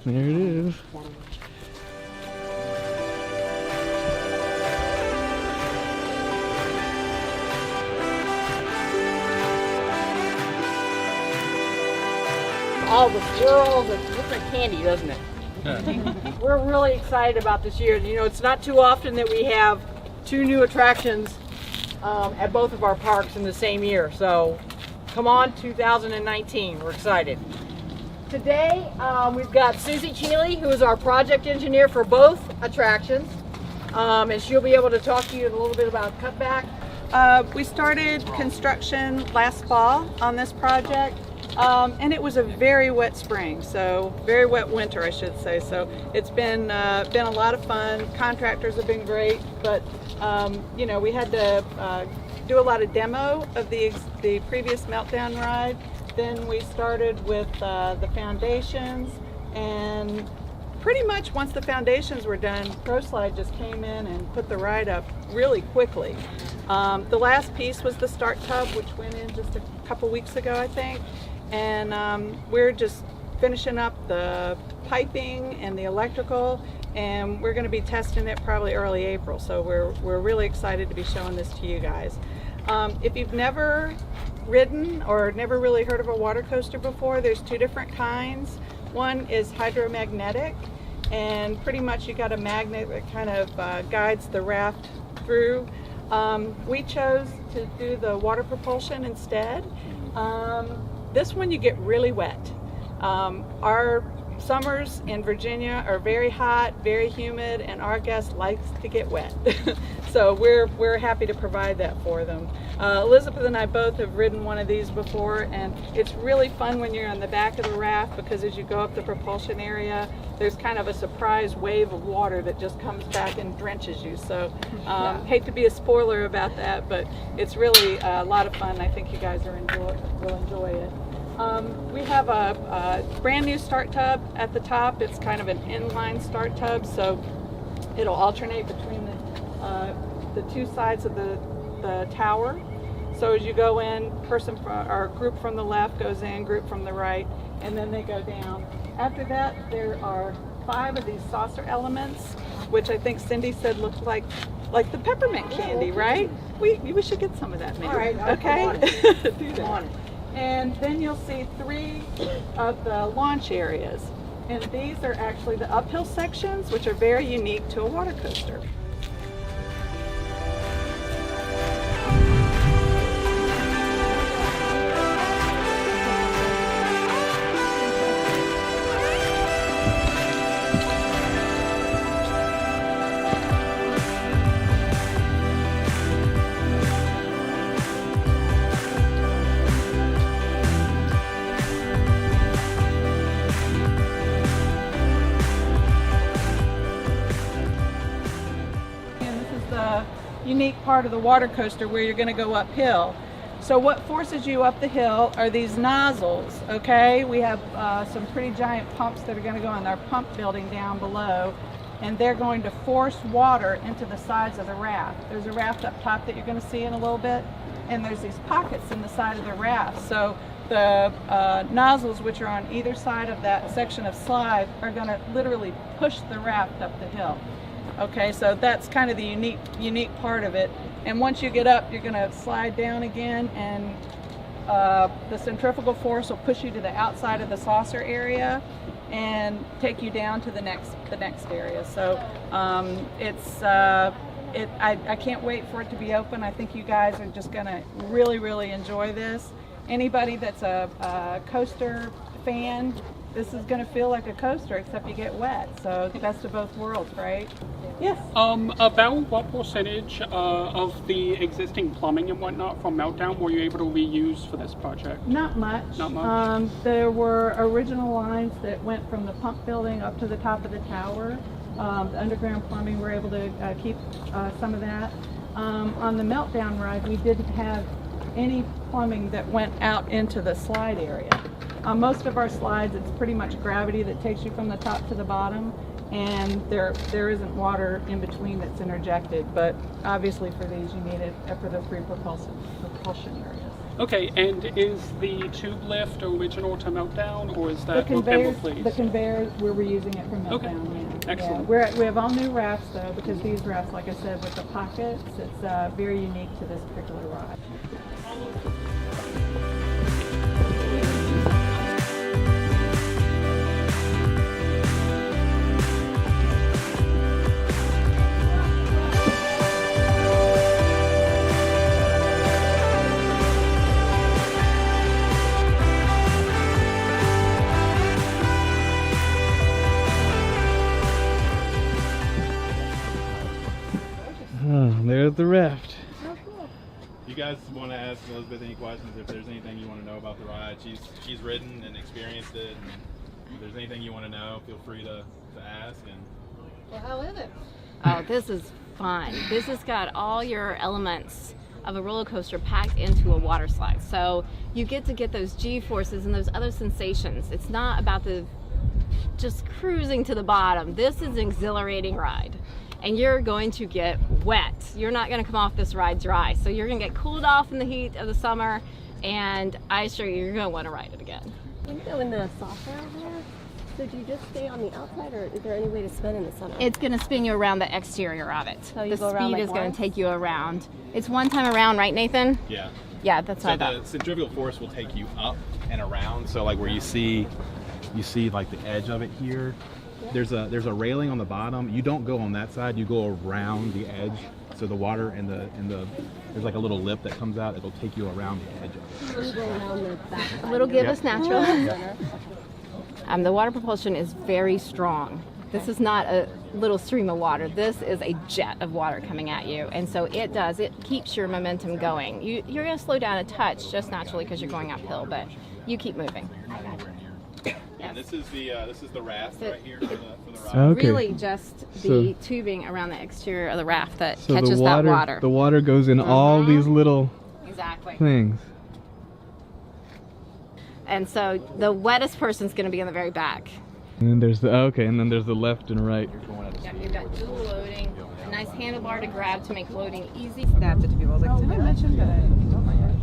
There it is. All the swirls, it looks like candy, doesn't it? We're really excited about this year. You know, it's not too often that we have two new attractions at both of our parks in the same year. So come on, 2019, we're excited. Today we've got Susie Cheeley, who is our project engineer for both attractions, and she'll be able to talk to you a little bit about Cutback. We started construction last fall on this project. And it was a very wet spring, so very wet winter, I should say. So it's been a lot of fun. Contractors have been great, but you know, we had to do a lot of demo of the previous Meltdown ride. Then we started with the foundations, and pretty much once the foundations were done, ProSlide just came in and put the ride up really quickly. The last piece was the start tub, which went in just a couple weeks ago, I think. And we're just finishing up the piping and the electrical, and we're going to be testing it probably early April. So we're really excited to be showing this to you guys. If you've never ridden or never really heard of a water coaster before, there's two different kinds. One is hydromagnetic, and pretty much you got a magnet that kind of guides the raft through. We chose to do the water propulsion instead. This one you get really wet. Our summers in Virginia are very hot, very humid, and our guests like to get wet. So we're happy to provide that for them. Elizabeth and I both have ridden one of these before, and it's really fun when you're on the back of the raft, because as you go up the propulsion area, there's kind of a surprise wave of water that just comes back and drenches you. So hate to be a spoiler about that, but it's really a lot of fun. I think you guys will enjoy it. We have a brand new start tub at the top. It's kind of an inline start tub, so it'll alternate between the two sides of the tower. So as you go in, group from the left goes in, group from the right, and then they go down. After that, there are 5 of these saucer elements, which I think Cindy said looked like the peppermint candy, right? We should get some of that, maybe. All right, okay. Do that. And then you'll see 3 of the launch areas. And these are actually the uphill sections, which are very unique to a water coaster. Unique part of the water coaster where you're going to go uphill. So what forces you up the hill are these nozzles, okay? We have some pretty giant pumps that are going to go in our pump building down below, and they're going to force water into the sides of the raft. There's a raft up top that you're going to see in a little bit, and there's these pockets in the side of the raft. So the nozzles, which are on either side of that section of slide, are going to literally push the raft up the hill. Okay, so that's kind of the unique part of it. And once you get up, you're going to slide down again, and the centrifugal force will push you to the outside of the saucer area and take you down to the next area. So I can't wait for it to be open. I think you guys are just going to really enjoy this. Anybody that's a coaster fan, this is going to feel like a coaster, except you get wet. So the best of both worlds, right? Yes. About what percentage of the existing plumbing and whatnot from Meltdown were you able to reuse for this project? Not much. Not much. There were original lines that went from the pump building up to the top of the tower. The underground plumbing, we're able to keep some of that. On the Meltdown ride, we didn't have any plumbing that went out into the slide area. On most of our slides, it's pretty much gravity that takes you from the top to the bottom, and there isn't water in between that's interjected, but obviously for these you need it for the 3 propulsion areas. Okay, and is the tube lift original to Meltdown, or is The that conveyor, Please? the conveyor, we're reusing it from Okay. Meltdown. Yeah. Excellent. Yeah. We have all new rafts though, because these rafts, like I said, with the pockets, it's very unique to this particular ride. Oh, there's the raft. You guys want to ask Elizabeth any questions? If there's anything you want to know about the ride, she's ridden and experienced it. And if there's anything you want to know, feel free to ask. And Well, how is it? Oh, this is fun. This has got all your elements of a roller coaster packed into a water slide. So you get to get those G-forces and those other sensations. It's not about the just cruising to the bottom. This is an exhilarating ride. And you're going to get wet. You're not going to come off this ride dry. So you're going to get cooled off in the heat of the summer, and I assure you, you're going to want to ride it again. When you go in the software there, so do you just stay on the outside, or is there any way to spin in the center? It's going to spin you around the exterior of it. So you the go around speed like is going once? to take you around. It's one time around, right, Nathan? yeah. Yeah, that's what So I the thought. centrifugal force will take you up and around. So like where you see like the edge of it here. There's a railing on the bottom. You don't go on that side. You go around the edge. So the water and the there's like a little lip that comes out. It'll take you around the edge of it. You go around the back. A little give us natural. Center. The water propulsion is very strong. This is not a little stream of water. This is a jet of water coming at you. And so it keeps your momentum going. You're going to slow down a touch just naturally because you're going uphill, but you keep moving. And this is the raft right here for the ride. Okay. Really just the tubing around the exterior of the raft that So catches the water, that water. the water goes in all these little Exactly. things. And so the wettest person's going to be in the very back. And then there's and then there's the left and right. Yep, you've got dual loading, a nice handlebar to grab to make loading easy. Snapped it to people. I was like, did I mention that?